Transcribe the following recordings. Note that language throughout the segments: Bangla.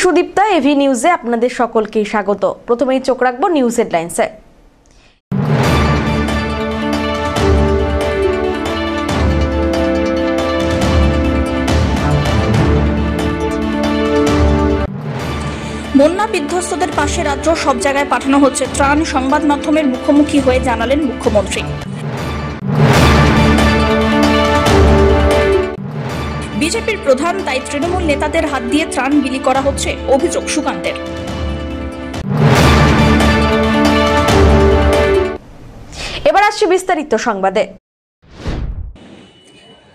সুদীপ্তা, এভি নিউজে আপনাদের সকলকে স্বাগত। প্রথমেই চোখ রাখবো নিউজ হেডলাইন্সে। বন্যা বিধ্বস্তদের পাশে রাজ্য সব জায়গায় পাঠানো হচ্ছে ত্রাণ, সংবাদ মাধ্যমের মুখোমুখি হয়ে জানালেন মুখ্যমন্ত্রী। বিজেপির প্রধান, তাই তৃণমূল নেতাদের হাত দিয়ে ত্রাণ বিলি করা হচ্ছে, অভিযোগ সুকান্তের। এবার আসছে বিস্তারিত সংবাদে।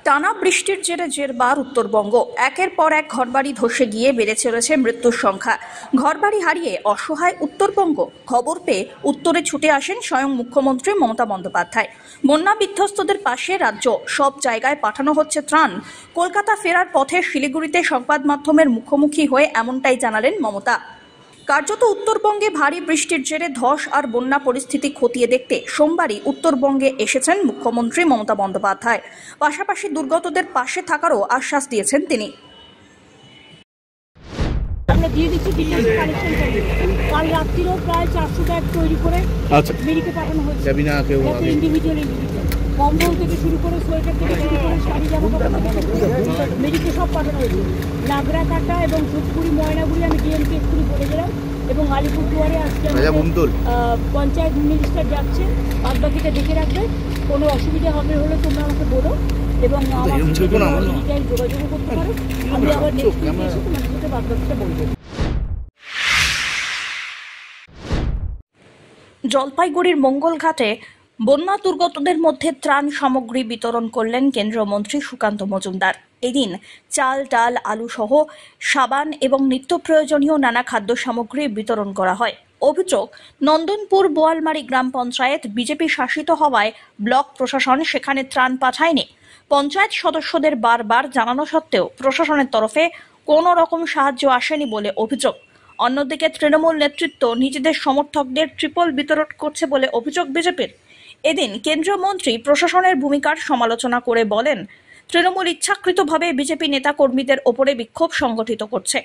টানা বৃষ্টির জেরে জেরবার উত্তরবঙ্গ। একের পর এক ঘরবাড়ি ধসে গিয়ে বেড়ে চলেছে মৃত্যুর সংখ্যা। ঘরবাড়ি হারিয়ে অসহায় উত্তরবঙ্গ। খবর পেয়ে উত্তরে ছুটে আসেন স্বয়ং মুখ্যমন্ত্রী মমতা বন্দ্যোপাধ্যায়। বন্যা বিধ্বস্তদের পাশে রাজ্য সব জায়গায় পাঠানো হচ্ছে ত্রাণ। কলকাতা ফেরার পথে শিলিগুড়িতে সংবাদ মাধ্যমের মুখোমুখি হয়ে এমনটাই জানালেন মমতা। কার্যত উত্তরবঙ্গে ভারী বৃষ্টির জেরে ধস আর বন্যা পরিস্থিতি খতিয়ে দেখতে সোমবারই উত্তরবঙ্গে এসেছেন মুখ্যমন্ত্রী মমতা বন্দ্যোপাধ্যায়। পাশাপাশি দুর্গতদের পাশে থাকারও আশ্বাস দিয়েছেন তিনি। আমরা দিয়ে দিচ্ছি কাল রাত্রিও প্রায় 400 ব্যাগ তৈরি করে মেডিকে পাঠানো হচ্ছে। ইন্ডিভিজুয়াল কম্বল থেকে শুরু করে সোয়েটার থেকে শুরু করে শাড়ি জামা কাপড় মেডিকে সব পাঠানো হয়েছে। নাগরাকাটা এবং ধূপগুড়ি, ময়নাগুড়ি আমি ডিএমকে একটু বলে গেলাম, এবং আলিপুরদুয়ারে আজকে পঞ্চায়েত মিনিস্টার যাচ্ছে। বাদ বাকিটা দেখে রাখবে, কোনো অসুবিধা হবে হলে তোমরা আমাকে বলো এবং যোগাযোগ করতে পারো। আমি আবার নেক্সট উইকে এসে তোমাদের সাথে বাদ বাকিটা বলবো। জলপাইগুড়ির মঙ্গলঘাটে বন্যা দুর্গতদের মধ্যে ত্রাণ সামগ্রী বিতরণ করলেন কেন্দ্রীয় মন্ত্রী সুকান্ত মজুমদার। এদিন চাল, ডাল, আলু সহ সাবান এবং নিত্য প্রয়োজনীয় নানা খাদ্য সামগ্রী বিতরণ করা হয়। অভিযোগ, নন্দনপুর বোয়ালমারি গ্রাম পঞ্চায়েত বিজেপি শাসিত হওয়ায় ব্লক প্রশাসন সেখানে ত্রাণ পাঠায়নি। পঞ্চায়েত সদস্যদের বারবার জানানো সত্ত্বেও প্রশাসনের তরফে কোনো রকম সাহায্য আসেনি বলে অভিযোগ। অন্যদিকে তৃণমূল নেতৃত্ব নিজেদের সমর্থকদের ট্রিপল বিতরণ করছে বলে অভিযোগ বিজেপির। এদিন কেন্দ্রীয় মন্ত্রী প্রশাসনের ভূমিকার সমালোচনা করে বলেন, তৃণমূল ইচ্ছাকৃতভাবে বিজেপি নেতা কর্মীদের ওপরে বিক্ষোভ সংগঠিত করছে।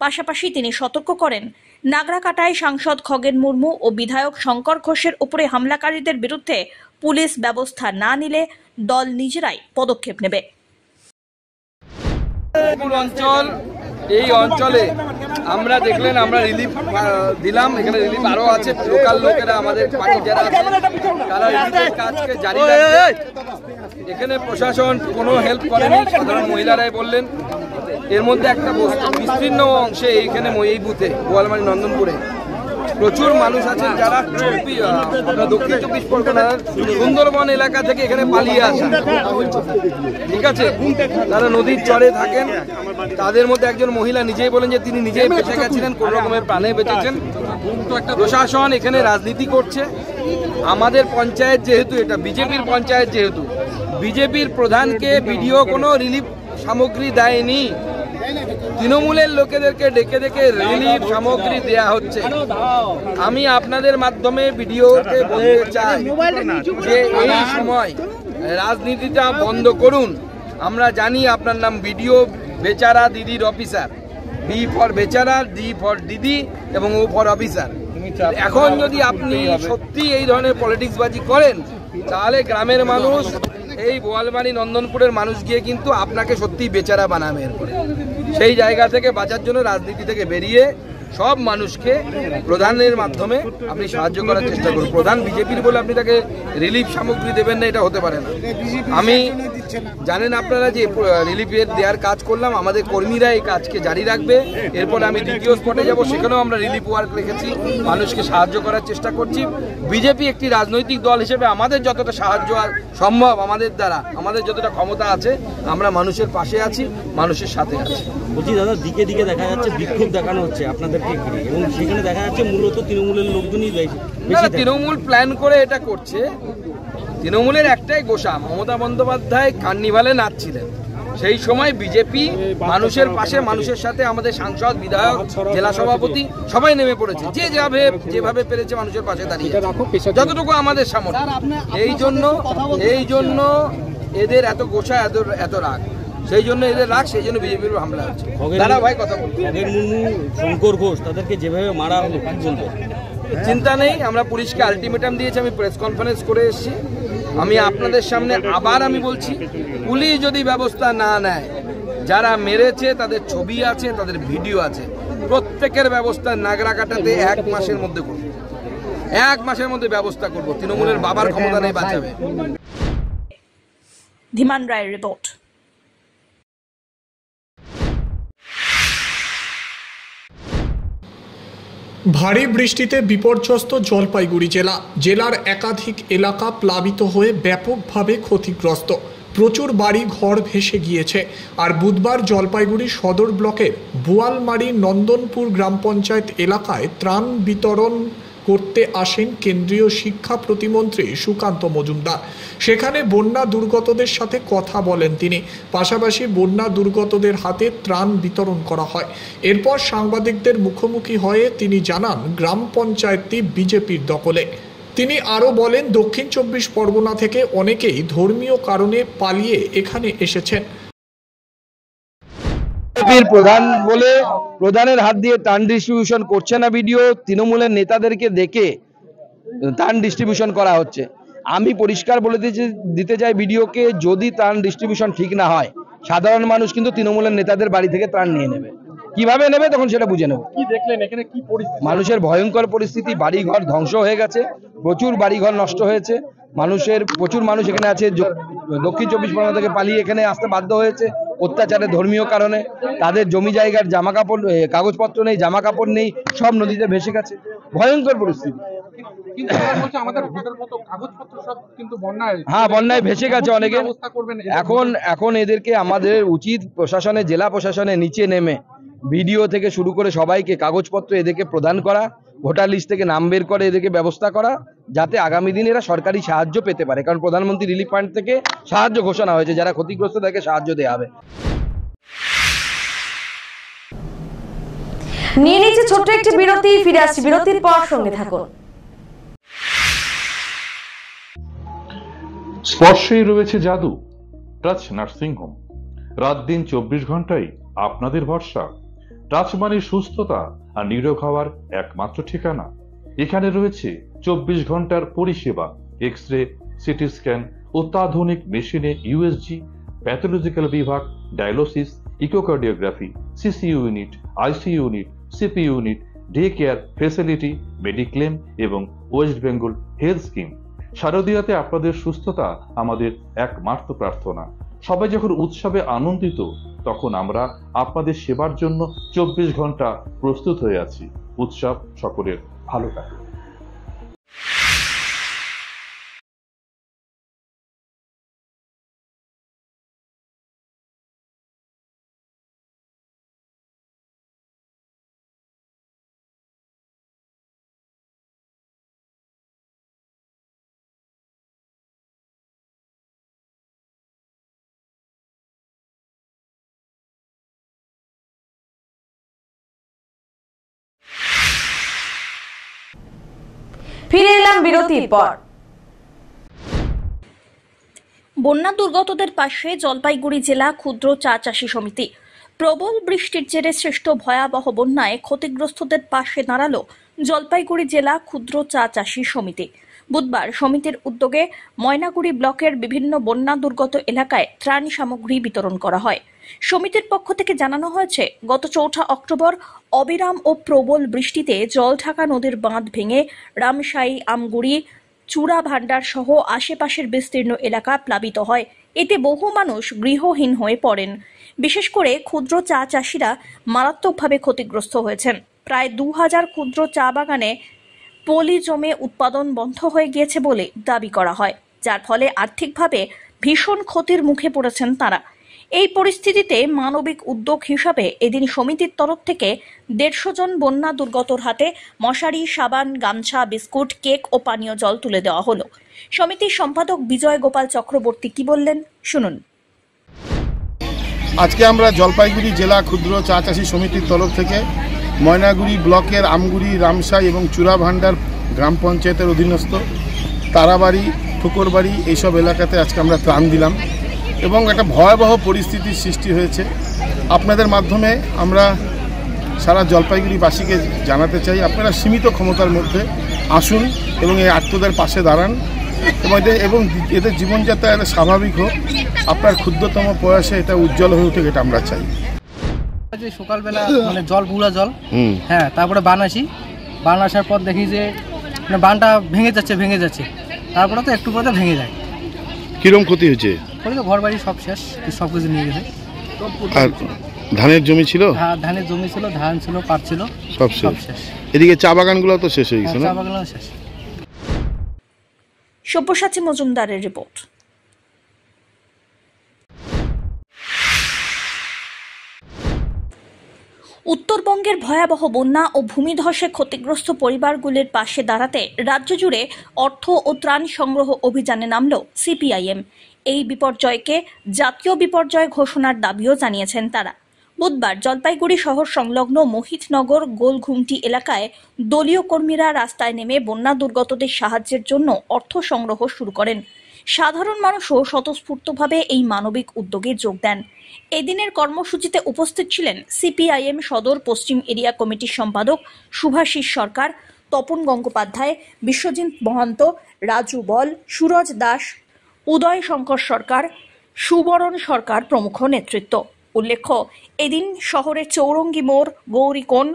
পাশাপাশি তিনি সতর্ক করেন, নাগরাকাটায় সাংসদ খগেন মুর্মু ও বিধায়ক শঙ্কর ঘোষের উপরে হামলাকারীদের বিরুদ্ধে পুলিশ ব্যবস্থা না নিলে দল নিজেরাই পদক্ষেপ নেবে। এই অঞ্চলে আমরা দেখলেন, আমরা রিলিফ দিলাম। এখানে রিলিফ আরো আছে, লোকাল লোকেরা আমাদের পার্টি যারা আছে তারা রিলিফের কাজকে জারি রাখছে। এখানে প্রশাসন কোনো হেল্প করেনি, সাধারণ মহিলারাই বললেন। এর মধ্যে একটা বিস্তীর্ণ অংশে এইখানে এই বুথে বোয়ালমারি নন্দনপুরে প্রচুর মানুষ আছেন যারা দক্ষিণ 24 পরগনার সুন্দরবন এলাকা থেকে এখানে পালিয়ে আসেন। ঠিক আছে, তারা নদীর চরে থাকেন। তাদের মধ্যে একজন মহিলা নিজেই বলেন যে তিনি নিজেই বেঁচে গেছিলেন, কোন রকমের প্রাণে বেঁচেছেন। প্রশাসন এখানে রাজনীতি করছে। আমাদের পঞ্চায়েত যেহেতু এটা বিজেপির পঞ্চায়েত, যেহেতু বিজেপির প্রধানকে বিডিও কোনো রিলিফ সামগ্রী দেয়নি, তৃণমূলের লোকেদেরকে ডেকে ডেকে রিলিফ সামগ্রী দেয়া হচ্ছে। আমি আপনাদের মাধ্যমে ভিডিওতে বলতে চাই যে এই সময় রাজনীতিটা বন্ধ করুন। আমরা জানি আপনার নাম ভিডিও বেচারা দিদির অফিসার, বি ফর বেচারা, ডি ফর দিদি এবং ও ফর অফিসার। এখন যদি আপনি সত্যি এই ধরনের পলিটিক্স বাজি করেন, তাহলে গ্রামের মানুষ, এই বোয়ালমারি নন্দনপুরের মানুষ গিয়ে কিন্তু আপনাকে সত্যি বেচারা বানাবে। এরপরে সেই জায়গা থেকে বাঁচার জন্য রাজনীতি থেকে বেরিয়ে সব মানুষকে প্রধানের মাধ্যমে আপনি সাহায্য করার চেষ্টা করুন। প্রধান বিজেপির বলে আপনি তাকে রিলিফ সামগ্রী দেবেন না, এটা হতে পারে না। আমি জানেন আপনারা যে রিলিফের দেওয়ার কাজ করলাম, আমাদের কর্মীরা এই কাজকে জারি রাখবে। এরপরে আমি দ্বিতীয় স্পটে যাব, সেখানেও আমরা রিলিফ ওয়ার্ক রেখেছি, মানুষকে সাহায্য করার চেষ্টা করছি। বিজেপি একটি রাজনৈতিক দল হিসেবে আমাদের যতটা সাহায্য সম্ভব, আমাদের দ্বারা, আমাদের যতটা ক্ষমতা আছে, আমরা মানুষের পাশে আছি, মানুষের সাথে আছি। বলছি দাদা, দিকে দিকে দেখা যাচ্ছে বিক্ষোভ দেখানো হচ্ছে আপনাদেরকে ঘিরে, এবং সেখানে দেখা যাচ্ছে মূলত তৃণমূলের লোকজনই বেশি। তৃণমূল প্ল্যান করে এটা করছে। তৃণমূলের একটাই গোসা, মমতা বন্দ্যোপাধ্যায় কার্নিভালে নাচছিলেন, সেই সময় বিজেপি মানুষের পাশে, মানুষের সাথে, আমাদের সাংসদ, বিধায়ক, জেলা সভাপতি সবাই নেমে পড়েছে, যে যেভাবে পেরেছে মানুষের পাশে দাঁড়িয়ে, যতটুকু আমাদের সামর্থ্য। এই জন্য এদের এত গোসা, এত রাগ। সেই জন্য এদের রাগ, সেই জন্য বিজেপির হামলা হচ্ছে। দাদা ভাই কথা বলুন। খগেন মুর্মু, শঙ্কর ঘোষ তাদেরকে যেভাবে মারা হলো কি বলবো? চিন্তা নেই, আমরা পুলিশকে আলটিমেটাম দিয়েছি, আমি প্রেস কনফারেন্স করে এসেছি। আমি আপনাদের সামনে আবার আমি বলছি, পুলিশ যদি ব্যবস্থা না নেয়, যারা মেরেছে তাদের ছবি আছে, তাদের ভিডিও আছে, প্রত্যেকের ব্যবস্থা নাগরাকাটাতে 1 মাসের মধ্যে করব, 1 মাসের মধ্যে ব্যবস্থা করব। তৃণমূলের বাবার ক্ষমতা নেই বাঁচাবে। ধীমান রায়ের রিপোর্ট। ভারী বৃষ্টিতে বিপর্যস্ত জলপাইগুড়ি জেলার একাধিক এলাকা প্লাবিত হয়ে ব্যাপকভাবে ক্ষতিগ্রস্ত। প্রচুর বাড়ি ঘর ভেসে গিয়েছে। আর বুধবার জলপাইগুড়ি সদর ব্লকের বোয়ালমারি নন্দনপুর গ্রাম পঞ্চায়েত এলাকায় ত্রাণ বিতরণ করতে আসেন কেন্দ্রীয় শিক্ষা প্রতিমন্ত্রী সুকান্ত মজুমদার। সেখানে বন্যা দুর্গতদের সাথে কথা বলেন তিনি, পাশাপাশি বন্যা দুর্গতদের হাতে ত্রাণ বিতরণ করা হয়। এরপর সাংবাদিকদের মুখোমুখি হয়ে তিনি জানান গ্রাম পঞ্চায়েতটি বিজেপির দখলে। তিনি আরও বলেন দক্ষিণ 24 পরগনা থেকে অনেকেই ধর্মীয় কারণে পালিয়ে এখানে এসেছেন। প্রধান বলে প্রধানের হাত দিয়ে ত্রাণ ডিস্ট্রিবিউশন করছে না ভিডিও, তৃণমূলের নেতাদেরকে দেখে ত্রাণ ডিস্ট্রিবিউশন করা হচ্ছে। আমি পরিষ্কার বলে দিতে চাই ভিডিওকে, যদি ত্রাণ ডিস্ট্রিবিউশন ঠিক না হয়, সাধারণ মানুষ কিন্তু তৃণমূলের নেতাদের বাড়ি থেকে ত্রাণ নিয়ে নেবে। কিভাবে নেবে তখন সেটা বুঝে নেব। কি দেখলেন এখানে, কি পরিস্থিতি? মানুষের ভয়ঙ্কর পরিস্থিতি, বাড়িঘর ধ্বংস হয়ে গেছে, প্রচুর বাড়িঘর নষ্ট হয়েছে। প্রচুর মানুষ এখানে আছে, দক্ষিণ 24 পরগনা থেকে পালিয়ে এখানে আসতে বাধ্য হয়েছে অত্যাচারে, ধর্মীয় কারণে। তাদের জমি জায়গার জামা কাপড়, কাগজপত্র নেই, জামা কাপড় নেই, সব নদীতে ভেসে গেছে। ভয়ঙ্কর পরিস্থিতি। হ্যাঁ, বন্যায় ভেসে গেছে অনেকে। এখন এদেরকে আমাদের উচিত প্রশাসনে, জেলা প্রশাসনে নিচে নেমে ভিডিও থেকে শুরু করে সবাইকে কাগজপত্র এদেরকে প্রদান করা, ভোটার লিস্ট থেকে নাম বের করে এদেরকে ব্যবস্থা করা, যাতে আগামী দিনে এরা সরকারি সাহায্য পেতে পারে। কারণ প্রধানমন্ত্রী রিলিফ ফান্ড থেকে সাহায্য ঘোষণা হয়েছে, যারা ক্ষতিগ্রস্ত তাদেরকে সাহায্য দেওয়া হবে। নিয়ে নিচ্ছে ছোট্ট একটি বিরতি, ফিরে আসছি বিরতির পর, সঙ্গে থাকুন। স্পর্শেই রয়েছে জাদু। টাচ নার্সিং হোম, রাত দিন 24 ঘন্টাই আপনাদের ভরসা। টাচ মানে সুস্থতা আর নিরোগ হওয়ার একমাত্র ঠিকানা। এখানে রয়েছে 24 ঘন্টার পরিষেবা, এক্স-রে, সিটি স্ক্যান, অত্যাধুনিক মেশিনে ইউএসজি, প্যাথোলজিক্যাল বিভাগ, dialysis, echocardiography, CC unit, IC unit, CP unit, day care facility, mediclaim এবং ওয়েস্ট বেঙ্গল হেলথ স্কিম। শারদীয়াতে আপনাদের সুস্থতা আমাদের একমাত্র প্রার্থনা। সবাই যখন উৎসবে আনন্দিত, তখন আমরা আপনাদের সেবার জন্য 24 ঘন্টা প্রস্তুত হয়ে আছি। উৎসব সকলের ভালো কাটুক। ফিরে এলাম বিরতির পর। বন্যা দুর্গতদের পাশে জলপাইগুড়ি জেলা ক্ষুদ্র চা চাষী সমিতি। প্রবল বৃষ্টির জেরে সৃষ্ট ভয়াবহ বন্যায় ক্ষতিগ্রস্তদের পাশে দাঁড়ালো জলপাইগুড়ি জেলা ক্ষুদ্র চা চাষী সমিতি। বুধবার সমিতির উদ্যোগে ময়নাগুড়ি ব্লকের বিভিন্ন বন্যা দুর্গত এলাকায় ত্রাণ সামগ্রী বিতরণ করা হয়। সমিতির পক্ষ থেকে জানানো হয়েছে, গত 4 অক্টোবর অবিরাম ও প্রবল বৃষ্টিতে জলঢাকা নদীর বাঁধ ভেঙে রামশাই, আমগুড়ি, চূড়া ভান্ডার সহ আশেপাশের বিস্তীর্ণ এলাকা প্লাবিত হয়। এতে বহু মানুষ গৃহহীন হয়ে পড়েন। বিশেষ করে ক্ষুদ্র চা চাষিরা মারাত্মকভাবে ক্ষতিগ্রস্ত হয়েছেন। প্রায় 2000 ক্ষুদ্র চা বাগানে পলি জমে উৎপাদন বন্ধ হয়ে গিয়েছে বলে দাবি করা হয়, যার ফলে আর্থিকভাবে ভীষণ ক্ষতির মুখে পড়েছেন তারা। এই পরিস্থিতিতে মানবিক উদ্যোগ হিসাবে এদিন সমিতির তরফ থেকে 150 জন বন্যা দুর্গতর হাতে মশারি, সাবান, গামছা, বিস্কুট, কেক ও পানীয় জল তুলে দেওয়া হলো। সমিতির সম্পাদক বিজয় গোপাল চক্রবর্তী কি বললেন শুনুন। আজকে আমরা জলপাইগুড়ি জেলা ক্ষুদ্র চা চাষী সমিতির তরফ থেকে ময়নাগুড়ি ব্লকের আমগুড়ি, রামশাই এবং চূড়া ভান্ডার গ্রাম পঞ্চায়েতের অধীনস্থ তারাবাড়ি, ঠুকরবাড়ি এইসব এলাকাতে আজকে আমরা ত্রাণ দিলাম। এবং একটা ভয়াবহ পরিস্থিতির সৃষ্টি হয়েছে। আপনাদের মাধ্যমে আমরা সারা জলপাইগুড়িবাসীকে জানাতে চাই, আপনারা সীমিত ক্ষমতার মধ্যে আসুন এবং এই আত্মদের পাশে দাঁড়ান এবং এদের জীবনযাত্রা এটা স্বাভাবিক হোক। আপনার ক্ষুদ্রতম প্রয়াসে এটা উজ্জ্বল হয়ে উঠে, এটা আমরা চাই। সকালবেলা মানে জল পুরা জল, হ্যাঁ, তারপরে বান আসার পর দেখি যে মানে বানটা ভেঙে যাচ্ছে, তারপরে তো একটু পরে ভেঙে যায়। কিরকম ক্ষতি হয়েছে? ঘর বাড়ি সব শেষ, সব কিছু নিয়ে গেছে। আর ধানের জমি ছিল? হ্যাঁ, ধানের জমি ছিল, ধান ছিল, পাট ছিল, সব শেষ। এদিকে চা বাগানগুলো তো শেষ হয়ে গেছে। চা বাগানগুলো শেষ। সব্যসাচী মজুমদারের রিপোর্ট। উত্তরবঙ্গের ভয়াবহ বন্যা ও ভূমিধসে ক্ষতিগ্রস্ত পরিবারগুলির পাশে দাঁড়াতে রাজ্য জুড়ে অর্থ ও ত্রাণ সংগ্রহ অভিযানে নামল সিপিআইএম। এই বিপর্যয়কে জাতীয় বিপর্যয় ঘোষণার দাবিও জানিয়েছেন তারা। বুধবার জলপাইগুড়ি শহর সংলগ্ন মোহিতনগর গোলঘুমটি এলাকায় দলীয় কর্মীরা রাস্তায় নেমে বন্যা দুর্গতদের সাহায্যের জন্য অর্থ সংগ্রহ শুরু করেন। সাধারণ মানুষও স্বতঃস্ফূর্তভাবে এই মানবিক উদ্যোগে যোগ দেন। এদিনের কর্মসূচিতে উপস্থিত ছিলেন সিপিআইএম সদর পশ্চিম এরিয়া কমিটির সম্পাদক শুভাশিস সরকার, তপন গঙ্গোপাধ্যায়, বিশ্বজিৎ মহন্ত, রাজু বল, সুরজ দাস, উদয় শঙ্কর সরকার, সুবরণ সরকার প্রমুখ নেতৃত্ব। উল্লেখ্য, এদিন শহরের চৌরঙ্গি মোড়, গৌরীকোণ,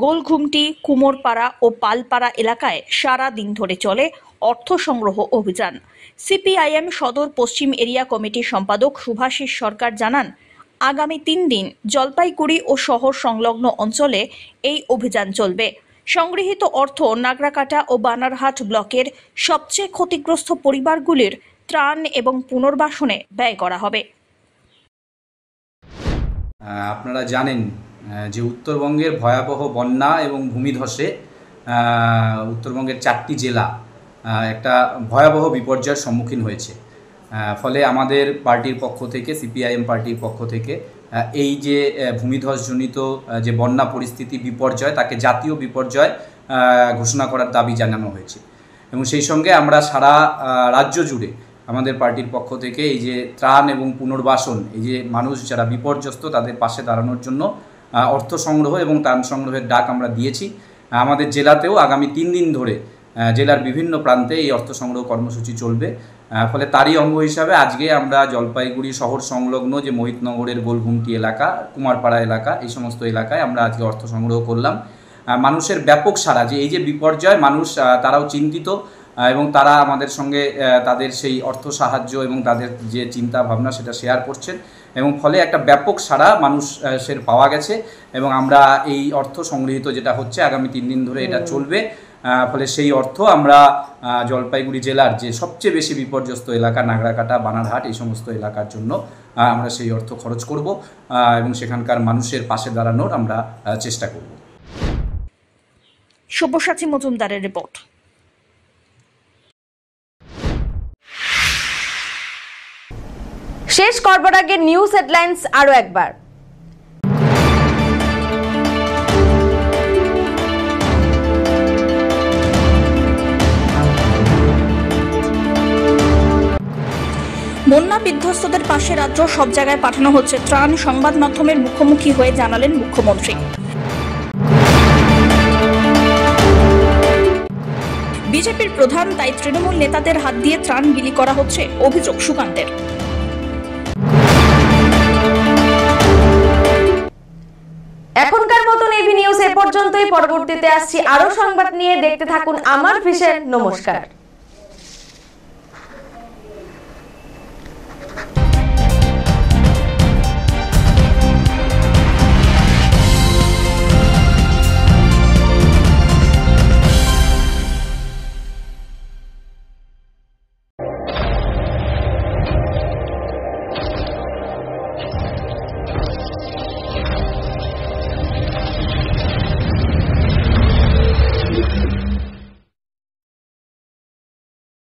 গোলঘুমটি, কুমোরপাড়া ও পালপাড়া এলাকায় সারা দিন ধরে চলে অর্থ সংগ্রহ অভিযান। সিপিআইএম সদর পশ্চিম এরিয়া কমিটির সম্পাদক শুভাশিস সরকার জানান, আগামী 3 দিন জলপাইগুড়ি ও শহর সংলগ্ন অঞ্চলে এই অভিযান চলবে। সংগৃহীত অর্থ নাগরাকাটা ও বানারহাট ব্লকের সবচেয়ে ক্ষতিগ্রস্ত পরিবারগুলির ত্রাণ এবং পুনর্বাসনে ব্যয় করা হবে। আপনারা জানেন যে উত্তরবঙ্গের ভয়াবহ বন্যা এবং ভূমিধসে উত্তরবঙ্গের 4টি জেলা একটা ভয়াবহ বিপর্যয়ের সম্মুখীন হয়েছে। ফলে আমাদের পার্টির পক্ষ থেকে, সিপিআইএম পার্টির পক্ষ থেকে এই যে ভূমিধসজনিত যে বন্যা পরিস্থিতি বিপর্যয়, তাকে জাতীয় বিপর্যয় ঘোষণা করার দাবি জানানো হয়েছে। এবং সেই সঙ্গে আমরা সারা রাজ্য জুড়ে আমাদের পার্টির পক্ষ থেকে এই যে ত্রাণ এবং পুনর্বাসন, এই যে মানুষ যারা বিপর্যস্ত তাদের পাশে দাঁড়ানোর জন্য অর্থ সংগ্রহ এবং ত্রাণ সংগ্রহের ডাক আমরা দিয়েছি। আমাদের জেলাতেও আগামী 3 দিন ধরে জেলার বিভিন্ন প্রান্তে এই অর্থ সংগ্রহ কর্মসূচি চলবে। ফলে তারই অঙ্গ হিসাবে আজকে আমরা জলপাইগুড়ি শহর সংলগ্ন যে মোহিতনগরের গোলঘুমটি এলাকা, কুমারপাড়া এলাকা, এই সমস্ত এলাকায় আমরা আজকে অর্থ সংগ্রহ করলাম। মানুষের ব্যাপক সাড়া, যে এই যে বিপর্যয়, মানুষ তারাও চিন্তিত এবং তারা আমাদের সঙ্গে তাদের সেই অর্থ সাহায্য এবং তাদের যে চিন্তা ভাবনা সেটা শেয়ার করছেন এবং ফলে একটা ব্যাপক সাড়া মানুষের পাওয়া গেছে। এবং আমরা এই অর্থ সংগৃহীত যেটা হচ্ছে আগামী 3 দিন ধরে এটা চলবে। ফলে সেই অর্থ আমরা জলপাইগুড়ি জেলার যে সবচেয়ে বেশি বিপর্যস্ত এলাকা নাগরাকাটা, বানারহাট, এই সমস্ত এলাকার জন্য আমরা সেই অর্থ খরচ করব এবং সেখানকার মানুষের পাশে দাঁড়ানোর আমরা চেষ্টা করব। সব্যসাচী মজুমদারের রিপোর্ট। শেষ করবার আগে নিউজ হেডলাইন্স আরো একবার। বন্যা বিধ্বস্তদের পাশে রাজ্য সব জায়গায় পাঠানো হচ্ছে ত্রাণ, সংবাদ মাধ্যমের মুখোমুখি হয়ে জানালেন মুখ্যমন্ত্রী। বিজেপির প্রধান, তাই তৃণমূল নেতাদের হাত দিয়ে ত্রাণ বিলি করা হচ্ছে, অভিযোগ সুকান্তের। এখনকার মতন এভি নিউজ এ পর্যন্তই। পরবর্তীতে আসছি আরো সংবাদ নিয়ে। দেখতে থাকুন আমার ভিশন। নমস্কার।